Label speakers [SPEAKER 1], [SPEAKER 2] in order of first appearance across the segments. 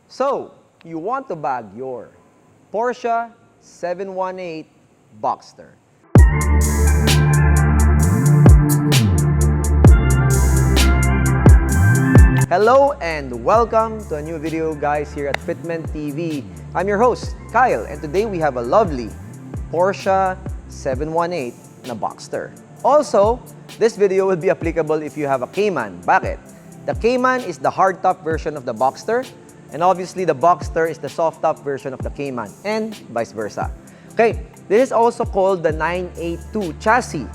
[SPEAKER 1] So, you want to bag your Porsche 718 Boxster. Hello and welcome to a new video, guys, here at Fitment TV. I'm your host, Kyle, and today we have a lovely Porsche 718 na Boxster. Also, this video will be applicable if you have a Cayman. Bakit? The Cayman is the hardtop version of the Boxster, and obviously the Boxster is the soft-top version of the Cayman, and vice versa. Okay, this is also called the 982 chassis.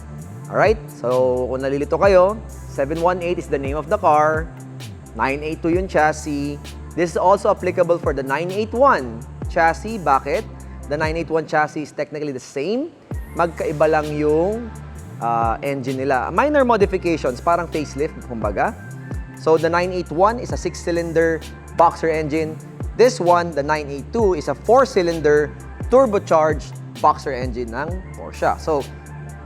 [SPEAKER 1] Alright, so kung nalilito kayo, 718 is the name of the car, 982 yung chassis. This is also applicable for the 981 chassis. Bakit? The 981 chassis is technically the same. Magkaiba lang yung engine nila. Minor modifications, parang facelift, kumbaga. So the 981 is a 6-cylinder Boxster engine. This one, the 982, is a 4-cylinder turbocharged Boxster engine ng Porsche. So,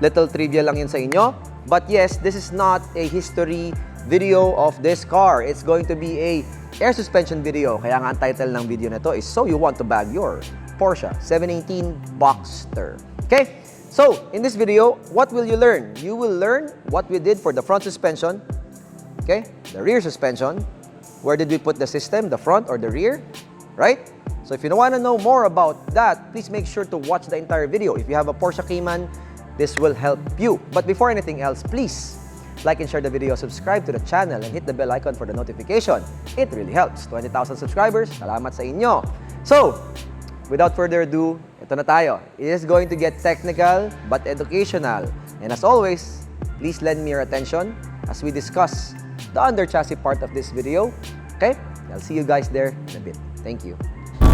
[SPEAKER 1] little trivia lang yun sa inyo. But yes, this is not a history video of this car. It's going to be a air suspension video. Kaya nga ang title ng video na to is So You Want to Bag Your Porsche 718 Boxster. Okay? So, in this video, what will you learn? You will learn what we did for the front suspension, okay? The rear suspension. Where did we put the system? The front or the rear? Right? So if you want to know more about that, please make sure to watch the entire video. If you have a Porsche Cayman, this will help you. But before anything else, please like and share the video, subscribe to the channel, and hit the bell icon for the notification. It really helps. 20,000 subscribers, salamat sa inyo. So, without further ado, ito na tayo. It is going to get technical but educational. And as always, please lend me your attention as we discuss the under chassis part of this video. Okay? I'll see you guys there in a bit. Thank you.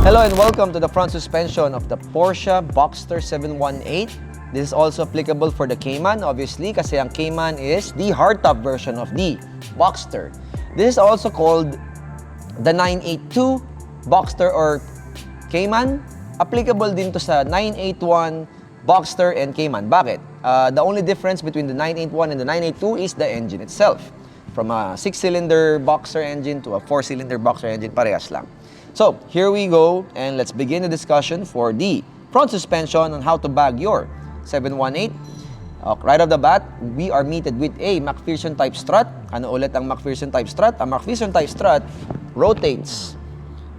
[SPEAKER 1] Hello and welcome to the front suspension of the Porsche Boxster 718. This is also applicable for the Cayman, obviously, kasi ang Cayman is the hardtop version of the Boxster. This is also called the 982 Boxster or Cayman. Applicable din to sa 981 Boxster and Cayman. Bakit? The only difference between the 981 and the 982 is the engine itself. From a 6-cylinder Boxster engine to a 4-cylinder Boxster engine, parehas lang. So, here we go, and let's begin the discussion for the front suspension on how to bag your 718. Right off the bat, we are meted with a McPherson type strut. Ano ulit ang McPherson type strut? Ang McPherson type strut rotates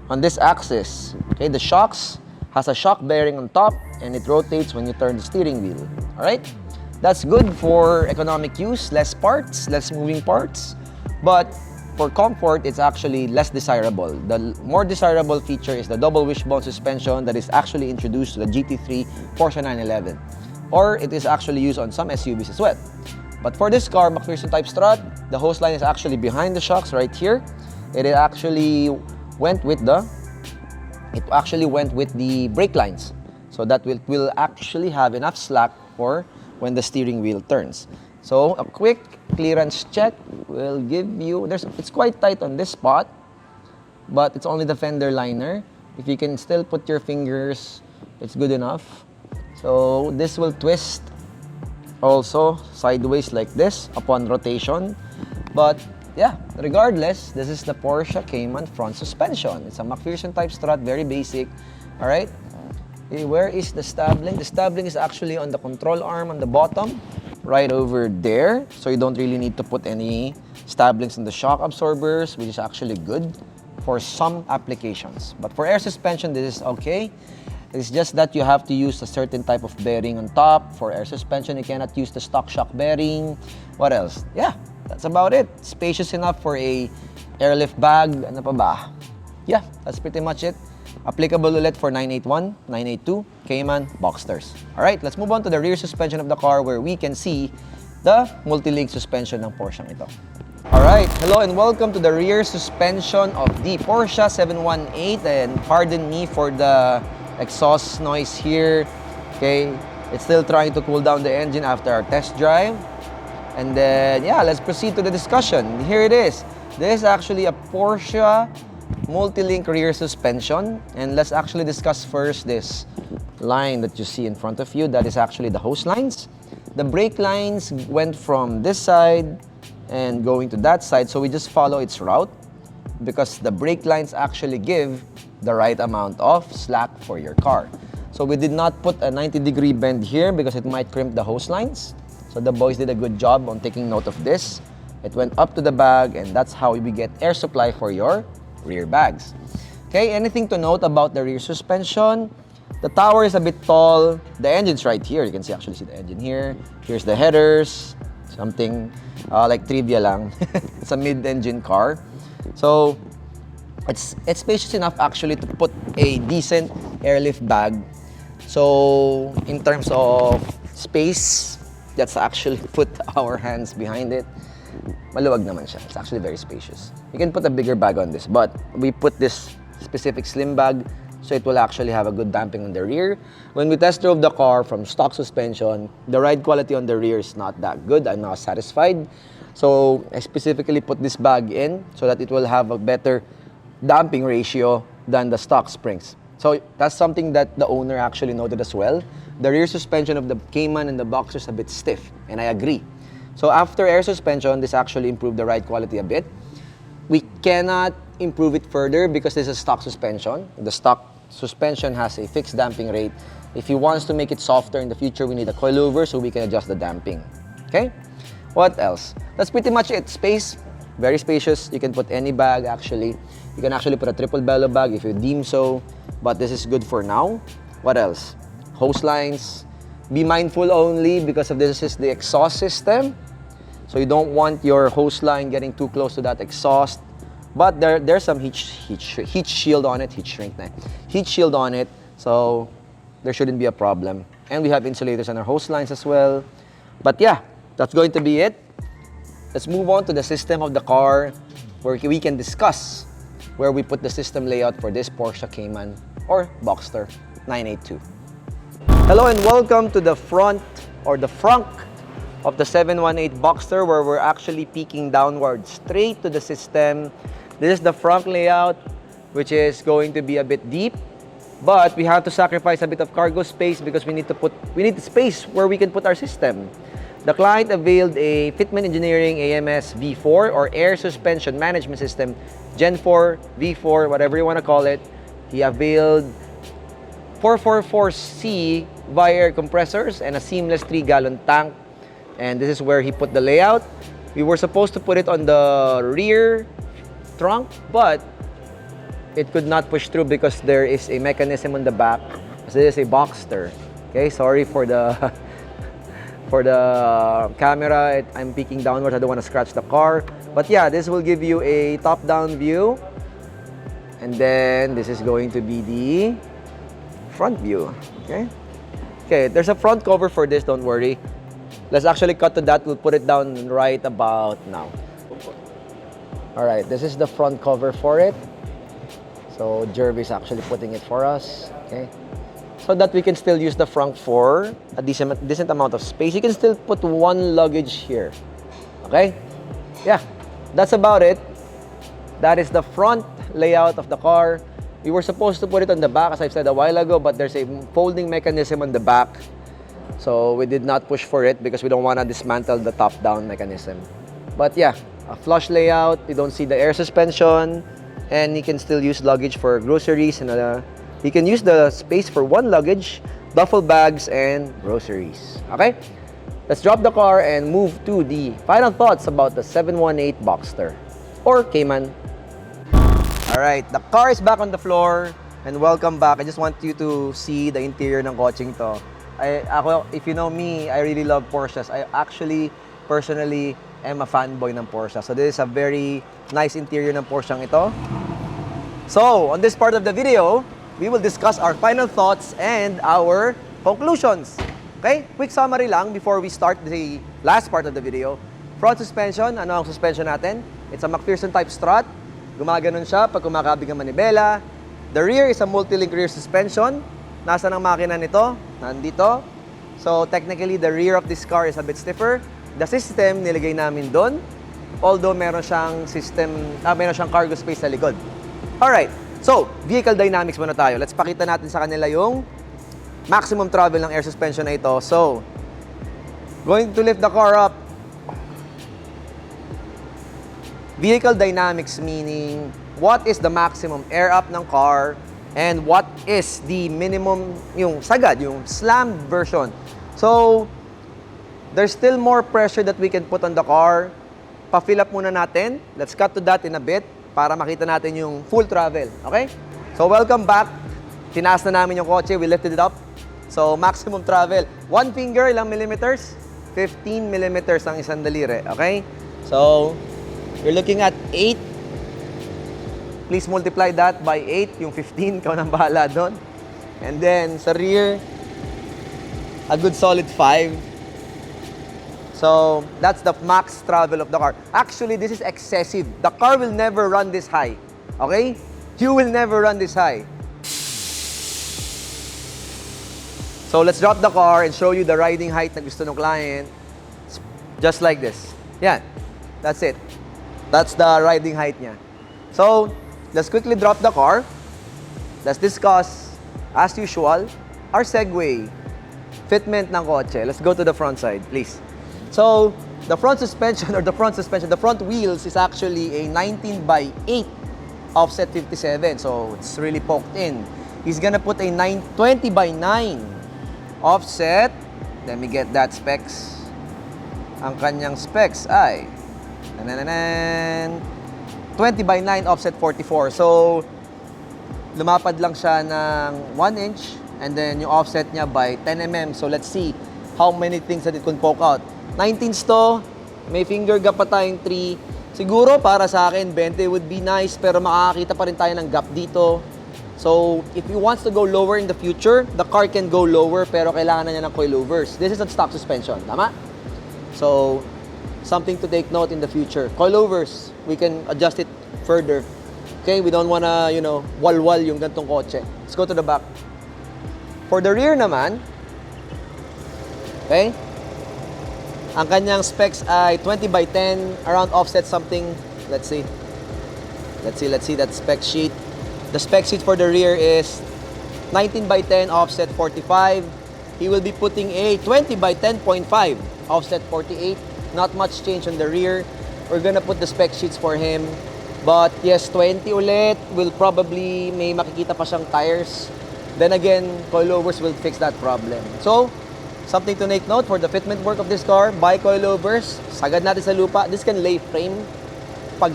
[SPEAKER 1] on this axis. Okay, the shocks has a shock bearing on top, and it rotates when you turn the steering wheel. Alright? That's good for economic use, less parts, less moving parts. But for comfort, it's actually less desirable. The more desirable feature is the double wishbone suspension that is actually introduced to the GT3 Porsche 911. Or it is actually used on some SUVs as well. But for this car, McPherson type strut, the hose line is actually behind the shocks right here. It actually went with the brake lines. So that will actually have enough slack for when the steering wheel turns. So a quick clearance check will give you, it's quite tight on this spot, but it's only the fender liner. If you can still put your fingers, it's good enough. So this will twist also sideways like this upon rotation. But yeah, regardless, this is the Porsche Cayman front suspension. It's a McPherson type strut, very basic. All right. Where is the stabling? The stabling is actually on the control arm on the bottom, right over there. So you don't really need to put any stablings in the shock absorbers, which is actually good for some applications. But for air suspension, this is okay. It's just that you have to use a certain type of bearing on top. For air suspension, you cannot use the stock shock bearing. What else? Yeah, that's about it. Spacious enough for a airlift bag. Ano pa ba? Yeah, that's pretty much it. Applicable ulit for 981, 982, Cayman, Boxsters. Alright, let's move on to the rear suspension of the car where we can see the multi-link suspension ng Porsche ito. Alright, hello and welcome to the rear suspension of the Porsche 718, and pardon me for the exhaust noise here. Okay, it's still trying to cool down the engine after our test drive. And then, yeah, let's proceed to the discussion. Here it is. This is actually a Porsche multi-link rear suspension, and let's actually discuss first this line that you see in front of you. That is actually the hose lines. The brake lines went from this side and going to that side, so we just follow its route. because the brake lines actually give the right amount of slack for your car. So we did not put a 90-degree bend here because it might crimp the hose lines. So the boys did a good job on taking note of this. It went up to the bag, and that's how we get air supply for your rear bags. Okay, anything to note about the rear suspension? The tower is a bit tall. The engine's right here. You can actually see the engine here. Here's the headers. Something like trivia lang. It's a mid-engine car. So it's spacious enough actually to put a decent airlift bag. So in terms of space, let's actually put our hands behind it. Maluwag naman siya. It's actually very spacious. You can put a bigger bag on this, but we put this specific slim bag so it will actually have a good damping on the rear. When we test drove the car from stock suspension, the ride quality on the rear is not that good. I'm not satisfied. So I specifically put this bag in so that it will have a better damping ratio than the stock springs. So that's something that the owner actually noted as well. The rear suspension of the Cayman and the Boxster is a bit stiff, and I agree. So after air suspension, this actually improved the ride quality a bit. We cannot improve it further because this is stock suspension. The stock suspension has a fixed damping rate. If he wants to make it softer in the future, we need a coilover so we can adjust the damping. Okay? What else? That's pretty much it. Space, very spacious. You can put any bag actually. You can actually put a triple bellow bag if you deem so, but this is good for now. What else? Hose lines. Be mindful only because of this is the exhaust system. So you don't want your hose line getting too close to that exhaust. But there's some heat shield on it, heat shield on it, so there shouldn't be a problem. And we have insulators on our hose lines as well. But yeah, that's going to be it. Let's move on to the system of the car, where we can discuss where we put the system layout for this Porsche Cayman or Boxster 982. Hello and welcome to the front or the frunk of the 718 Boxster, where we're actually peeking downward straight to the system. This is the front layout, which is going to be a bit deep, but we have to sacrifice a bit of cargo space because we need the space where we can put our system. The client availed a Fitment Engineering AMS V4 or Air Suspension Management System, Gen 4, V4, whatever you want to call it. He availed 444C via air compressors and a seamless 3-gallon tank. And this is where he put the layout. We were supposed to put it on the rear trunk, but it could not push through because there is a mechanism on the back. So this is a Boxster. Okay, sorry for the camera. I'm peeking downwards. I don't want to scratch the car. But yeah, this will give you a top-down view. And then this is going to be the front view. Okay. Okay, there's a front cover for this, don't worry. Let's actually cut to that. We'll put it down right about now. Alright, this is the front cover for it. So Jerv is actually putting it for us. Okay. So that we can still use the front for a decent amount of space. You can still put one luggage here. Okay? Yeah, that's about it. That is the front layout of the car. We were supposed to put it on the back, as I've said a while ago, but there's a folding mechanism on the back. So we did not push for it because we don't want to dismantle the top-down mechanism. But yeah, a flush layout. You don't see the air suspension, and you can still use luggage for groceries, and you can use the space for one luggage, duffel bags, and groceries. Okay? Let's drop the car and move to the final thoughts about the 718 Boxster or Cayman. Alright, the car is back on the floor and welcome back. I just want you to see the interior ng kotseng to. If you know me, I really love Porsches. I actually, personally, am a fanboy ng Porsche. So this is a very nice interior ng Porsche ito. So, on this part of the video, we will discuss our final thoughts and our conclusions. Okay? Quick summary lang before we start the last part of the video. Front suspension, ano ang suspension natin? It's a McPherson type strut. Gumaganon siya pag kumakabig ang manibela. The rear is a multi-link rear suspension. Nasaan ang makina nito? Nandito. So, technically, the rear of this car is a bit stiffer. The system, nilagay namin doon. Although, meron siyang cargo space sa likod. Alright. So, vehicle dynamics muna tayo. Let's pakita natin sa kanila yung maximum travel ng air suspension na ito. So, going to lift the car up. Vehicle dynamics meaning what is the maximum air up ng car and what is the minimum, yung sagad, yung slammed version. So, there's still more pressure that we can put on the car. Pa-fill up muna natin. Let's cut to that in a bit para makita natin yung full travel. Okay? So, welcome back. Tinaas na namin yung kotse. We lifted it up. So, maximum travel. One finger, ilang millimeters? 15 millimeters ang isang daliri. Okay? So, you're looking at 8. Please multiply that by 8. Yung 15, ikaw nang bahala doon. And then, sa rear, a good solid 5. So, that's the max travel of the car. Actually, this is excessive. The car will never run this high. Okay? You will never run this high. So, let's drop the car and show you the riding height na gusto ng client. Just like this. Yan. That's it. That's the riding height niya. So, let's quickly drop the car. Let's discuss, as usual, our segue. Fitment ng kotse. Let's go to the front side, please. So, the front suspension, the front wheels is actually a 19 by 8 offset 57. So, it's really poked in. He's gonna put a 20 by 9 offset. Let me get that specs. Ang kanyang specs ay 20 by 9 offset 44. So, lumapad lang siya ng 1 inch and then yung offset niya by 10 mm. So, let's see how many things that it can poke out. 19s to, may finger gap pa tayong 3. Siguro para sa akin, 20 would be nice, pero makakakita pa rin tayo ng gap dito. So, if he wants to go lower in the future, the car can go lower, pero kailangan na niya ng coilovers. This is a stock suspension, tama? So, something to take note in the future. Coilovers, we can adjust it further. Okay, we don't wanna, wal-wal yung gantong kotse. Let's go to the back. For the rear naman, okay, ang kanyang specs ay 20 by 10, around offset something. Let's see that spec sheet. The spec sheet for the rear is 19 by 10, offset 45. He will be putting a 20 by 10.5, offset 48. Not much change on the rear. We're gonna put the spec sheets for him. But yes, 20 ulit. Will probably, may makikita pa siyang tires. Then again, coilovers will fix that problem. So, something to take note for the fitment work of this car, buy coilovers, sagad natin sa lupa. This can lay frame pag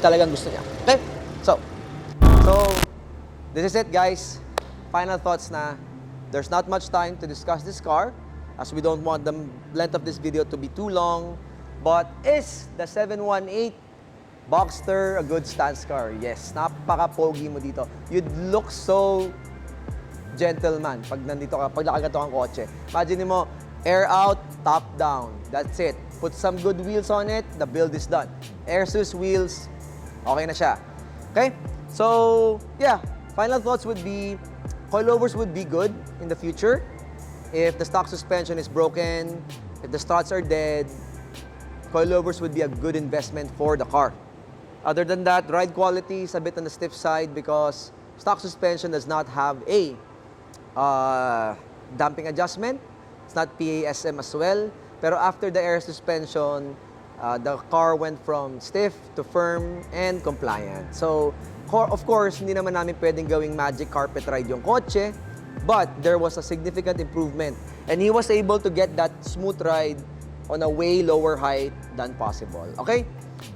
[SPEAKER 1] talagang gusto niya. Okay? So, this is it, guys. Final thoughts na there's not much time to discuss this car as we don't want the length of this video to be too long. But is the 718 Boxster a good stance car? Yes, napaka-pogi mo dito. You'd look so gentleman pag nandito ka, pag nakagato kang kotse. Imagine mo, air out, top down. That's it. Put some good wheels on it, the build is done. Air sus wheels, okay na siya. Okay? So, yeah. Final thoughts would be, coilovers would be good in the future. If the stock suspension is broken, if the struts are dead, coilovers would be a good investment for the car. Other than that, ride quality is a bit on the stiff side because stock suspension does not have a damping adjustment. It's not PASM as well. Pero after the air suspension, the car went from stiff to firm and compliant. So, of course, hindi naman namin pwedeng gawing magic carpet ride yung kotse, but there was a significant improvement. And he was able to get that smooth ride on a way lower height than possible. Okay?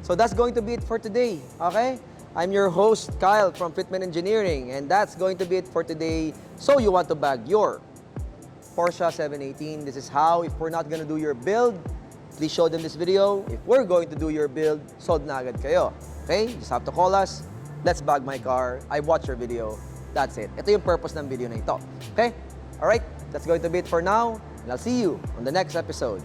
[SPEAKER 1] So that's going to be it for today. Okay? I'm your host, Kyle from Fitment Engineering, and that's going to be it for today. So you want to bag your Porsche 718. This is how, if we're not gonna do your build, please show them this video. If we're going to do your build, sold na agad kayo. Okay? Just have to call us. Let's bag my car. I watch your video. That's it. Ito yung purpose ng video na ito. Okay? Alright? That's going to be it for now. And I'll see you on the next episode.